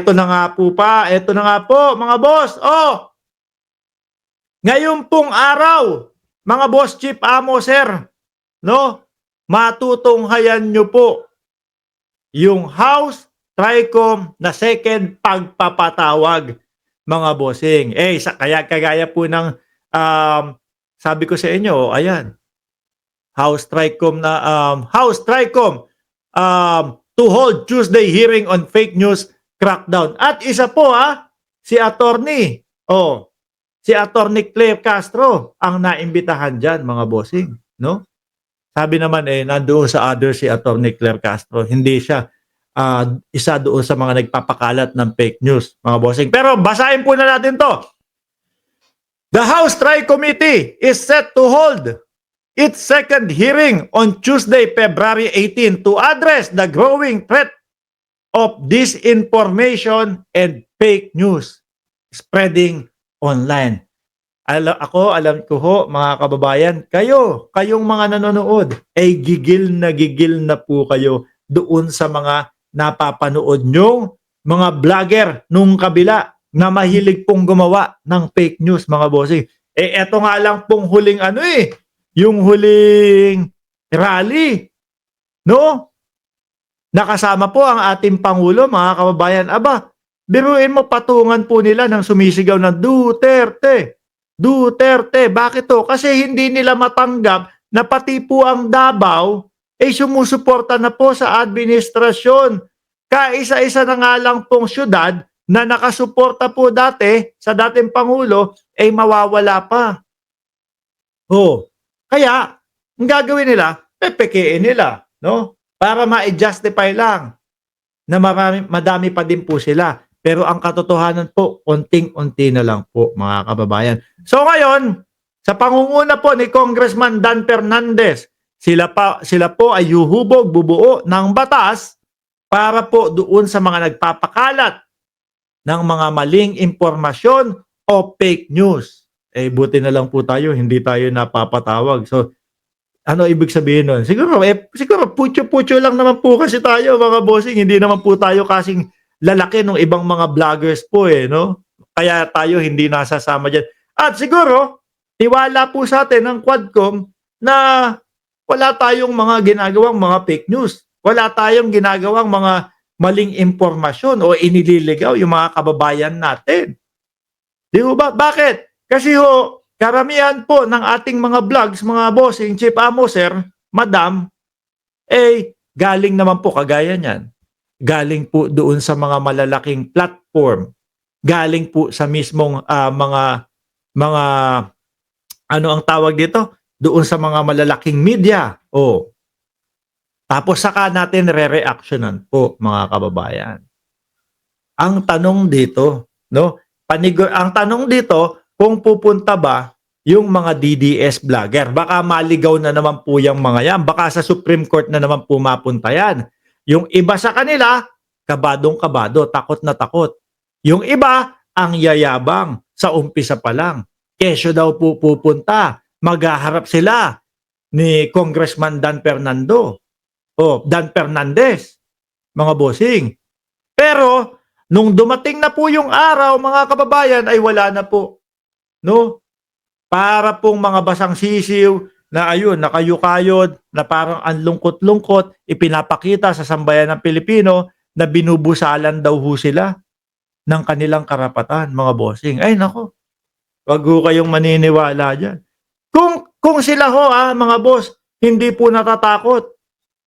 Ito na nga po ito na nga po mga boss. Oh, ngayon pong araw, mga boss chief amo sir, no? Matutunghayan nyo po yung House Tricom na second pagpapatawag, mga bossing. Kaya kagaya po ng sabi ko sa inyo, ayan, House Tricom to hold Tuesday hearing on fake news crackdown. At isa po si attorney, si attorney Claire Castro ang naimbitahan diyan, mga bossing, no? Sabi naman nandoon sa other si attorney Claire Castro, hindi siya isa doon sa mga nagpapakalat ng fake news, mga bossing. Pero basahin po na natin to. The House Tri Committee is set to hold its second hearing on Tuesday, February 18 to address the growing threat of disinformation and fake news spreading online. Alam ko ho, mga kababayan, kayong mga nanonood, gigil na po kayo doon sa mga napapanood nyong mga vlogger nung kabila na mahilig pong gumawa ng fake news, mga bossing. Eto nga lang pong huling yung huling rally, no? Nakasama po ang ating Pangulo, mga kababayan. Aba, biruin mo, patungan po nila ng sumisigaw ng Duterte. Duterte. Bakit to? Kasi hindi nila matanggap na pati po ang Davao sumusuporta na po sa administrasyon. Kaisa-isa na nga lang pong syudad na nakasuporta po dati sa dating Pangulo mawawala pa. Kaya, ang gagawin nila, pepekein nila, no? Para ma-justify lang na madami pa din po sila. Pero ang katotohanan po, unting-unti na lang po, mga kababayan. So ngayon, sa pangunguna po ni Congressman Dan Fernandez, sila po ay yuhubog, bubuo ng batas para po doon sa mga nagpapakalat ng mga maling impormasyon o fake news. Buti na lang po tayo, hindi tayo napapatawag. So, ano ibig sabihin nun? Siguro putyo-putyo lang naman po kasi tayo, mga bossing. Hindi naman po tayo kasing lalaki ng ibang mga vloggers po no? Kaya tayo hindi nasasama dyan. At siguro, tiwala po sa atin ng Quadcom na wala tayong mga ginagawang mga fake news. Wala tayong ginagawang mga maling impormasyon o inililigaw yung mga kababayan natin. Di ba? Bakit? Kasi karamihan po ng ating mga vlogs, mga bossing, chief amo, sir, madam, galing naman po kagaya niyan. Galing po doon sa mga malalaking platform. Galing po sa mismong mga ano ang tawag dito? Doon sa mga malalaking media. Tapos saka natin re-reactionan po, mga kababayan. Ang tanong dito, no? Ang tanong dito, kung pupunta ba yung mga DDS vlogger. Baka maligaw na naman po yung mga yan. Baka sa Supreme Court na naman po mapunta yan. Yung iba sa kanila, kabadong-kabado, takot na takot. Yung iba, ang yayabang sa umpisa pa lang. Kesyo daw po pupunta. Maghaharap sila ni Congressman Dan Fernandez, mga bossing. Pero, nung dumating na po yung araw, mga kababayan, ay wala na po. No? Para pong mga basang sisiw na ayun, nakayukayod, na parang ang lungkot-lungkot, ipinapakita sa sambayan ng Pilipino na binubusalan daw ho sila ng kanilang karapatan, mga bossing. Ay nako, wag ho kayong maniniwala dyan. Kung sila mga boss, hindi po natatakot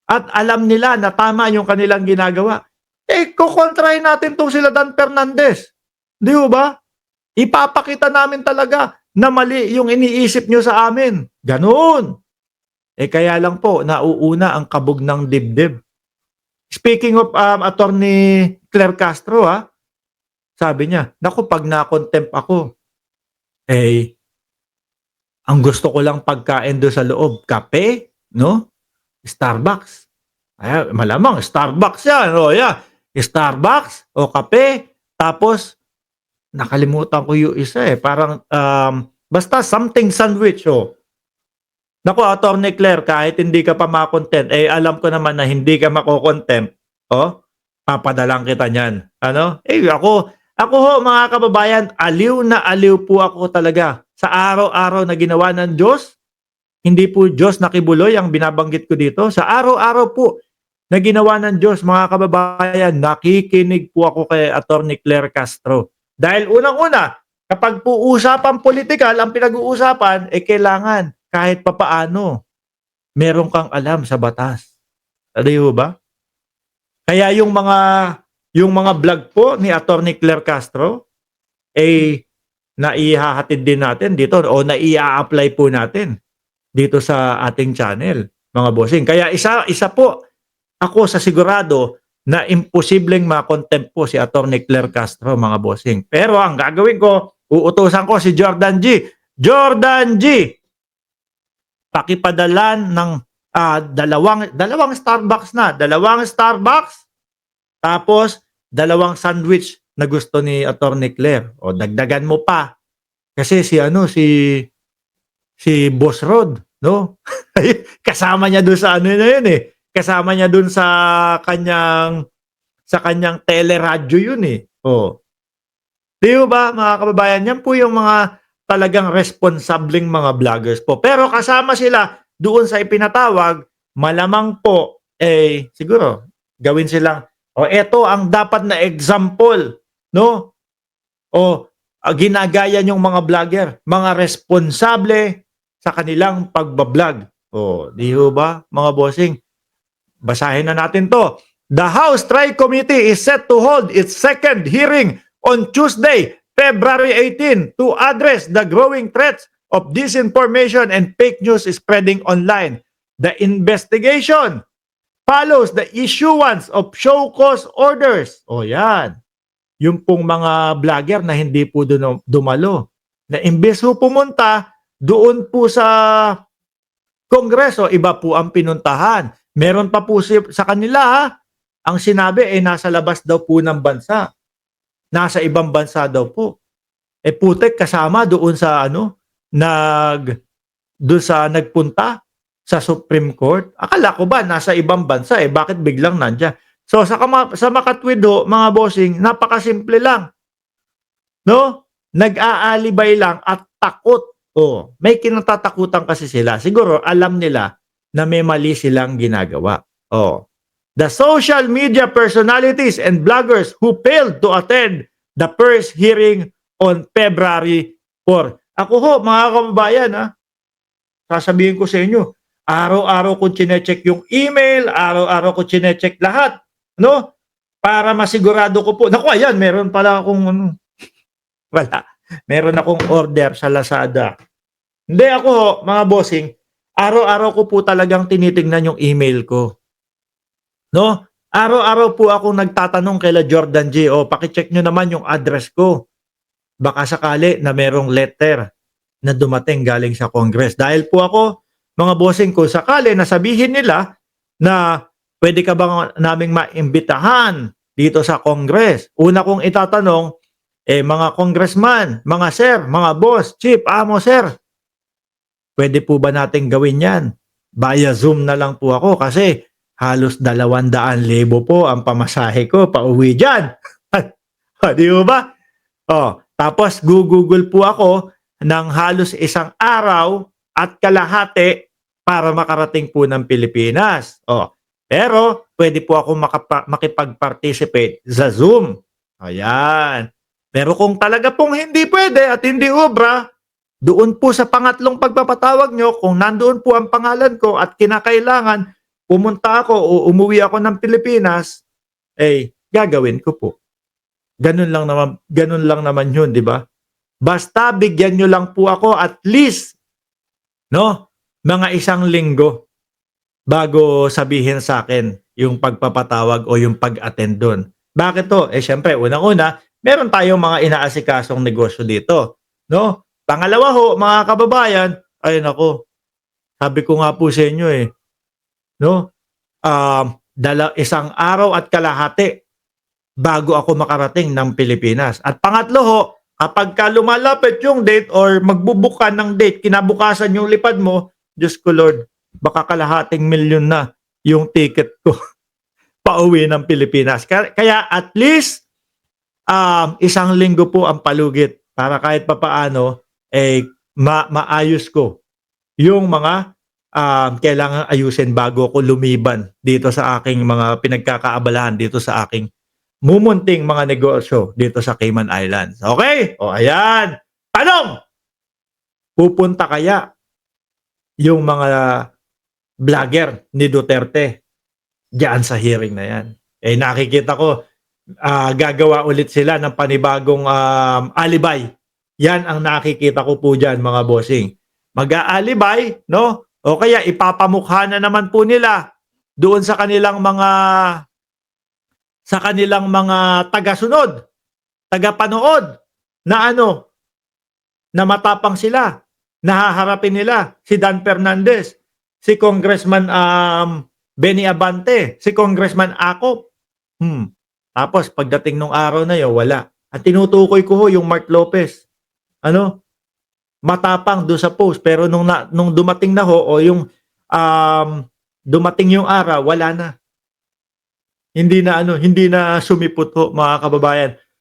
at alam nila na tama yung kanilang ginagawa, kukontrahin natin tong sila Dan Fernandez. Di ba? Ipapakita namin talaga na mali yung iniisip nyo sa amin. Ganun. Kaya lang po, nauuna ang kabog ng dibdib. Speaking of attorney Claire Castro, sabi niya, naku, pag na-contempt ako, ang gusto ko lang pagkain doon sa loob, kape, no? Starbucks. Malamang, Starbucks yan. Starbucks o kape, tapos nakalimutan ko yung isa parang basta something sandwich Naku, Attorney Claire, kahit hindi ka pa makontent, alam ko naman na hindi ka makokontent. Papadalan kita niyan. Ano? Ako ho mga kababayan, aliw na aliw po ako talaga sa araw-araw na ginawa ng Diyos. Hindi po Diyos na kibuloy ang binabanggit ko dito. Sa araw-araw po na ginawa ng Diyos, mga kababayan, nakikinig po ako kay Attorney Claire Castro. Dahil unang-una, kapag po usapan politikal ang pinag-uusapan, kailangan kahit papaano meron kang alam sa batas. Di ba? Kaya yung mga vlog po ni Attorney Claire Castro naihahatid din natin dito o naia-apply po natin dito sa ating channel, mga bossing. Kaya isa po ako sa sigurado na imposibleng ma-contempt po si Attorney Claire Castro, mga bossing. Pero ang gagawin ko, uutusan ko si Jordan G. Jordan G, pakipadalan ng dalawang Starbucks na. Dalawang Starbucks, tapos dalawang sandwich na gusto ni Attorney Claire. O dagdagan mo pa. Kasi si Boss Rod, no? Kasama niya doon sa ano na yun eh. Kasama niya doon sa kanyang teleradyo yun eh. Oh. Di ba mga kababayan, yan po yung mga talagang responsableng mga vloggers po. Pero kasama sila doon sa ipinatawag, malamang po siguro gawin silang eto ang dapat na example, no? Ginagaya yung mga vlogger, mga responsable sa kanilang pagbablog. Di ba mga bossing? Basahin na natin to. The House Tri-Committee is set to hold its second hearing on Tuesday, February 18 to address the growing threats of disinformation and fake news spreading online. The investigation follows the issuance of show cause orders. Yan. Yung pong mga vlogger na hindi po dumalo. Na imbes po pumunta doon po sa Kongreso, iba po ang pinuntahan. Meron pa po sa kanila, ang sinabi nasa labas daw po ng bansa. Nasa ibang bansa daw po. Putek kasama doon sa nagpunta sa Supreme Court. Akala ko ba nasa ibang bansa bakit biglang nandiyan? So sa makatwid mga bossing, napakasimple lang. No? Nag-aalibay lang at takot. May kinatatakutan kasi sila. Siguro alam nila na may mali silang ginagawa. The social media personalities and bloggers who failed to attend the first hearing on February 4. Ako ho, mga kababayan, sasabihin ko sa inyo, araw-araw ko chinecheck yung email, araw-araw ko chinecheck lahat, no? Para masigurado ko po. Naku, ayan, meron pala akong wala. Meron akong order sa Lazada. Hindi ako ho, mga bossing, araw-araw ko po talagang tinitingnan yung email ko. No? Araw-araw po ako nagtatanong kay Jordan G. Paki-check nyo naman yung address ko. Baka sakali na merong letter na dumating galing sa Congress. Dahil po ako, mga bossing ko, sakali na sabihin nila na pwede ka bang naming maimbitahan dito sa Congress. Una kong itatanong, mga congressman, mga sir, mga boss, chief, amo, sir, pwede po ba natin gawin yan? Via Zoom na lang po ako kasi halos 200,000 po ang pamasahe ko pauwi dyan. Di ba? Tapos Google po ako ng halos isang araw at kalahati para makarating po ng Pilipinas. Pero pwede po ako makipag-participate sa Zoom. Ayan. Pero kung talaga pong hindi pwede at hindi obra, doon po sa pangatlong pagpapatawag nyo, kung nandoon po ang pangalan ko at kinakailangan pumunta ako o umuwi ako ng Pilipinas, gagawin ko po. Ganun lang naman yun, di ba? Basta bigyan nyo lang po ako at least, no, mga 1 linggo bago sabihin sa akin yung pagpapatawag o yung pag-attend doon. Bakit to? Syempre, unang-una, meron tayong mga inaasikasong negosyo dito, no? Pangalawa ho, mga kababayan, nako, sabi ko nga po sa inyo no? 1 araw at kalahati bago ako makarating ng Pilipinas. At pangatlo ho, kapag lumalapit yung date or magbubook ka ng date, kinabukasan yung lipad mo, Diyos ko Lord, baka kalahating milyon na yung ticket ko. pauwi ng Pilipinas. Kaya at least isang linggo po ang palugit para kahit papaano maayos ko yung mga kailangan ayusin bago ko lumiban dito sa aking mga pinagkakaabalahan dito sa aking mumunting mga negosyo dito sa Cayman Islands. Okay? O ayan. Tanong! Pupunta kaya yung mga vlogger ni Duterte diyan sa hearing na yan? Nakikita ko gagawa ulit sila ng panibagong alibay. Yan ang nakikita ko po dyan, mga bossing. Mag-aalibay, no? O kaya ipapamukha na naman po nila doon sa kanilang mga tagasunod, tagapanood na na matapang sila. Nahaharapin nila si Dan Fernandez, si Congressman Benny Abante, si Congressman Acop. Tapos pagdating nung araw na 'yon, wala. At tinutukoy ko yung Mark Lopez. Matapang do sa post, pero nung dumating na o yung dumating yung araw, wala na. Hindi na sumipot ho, mga kababayan.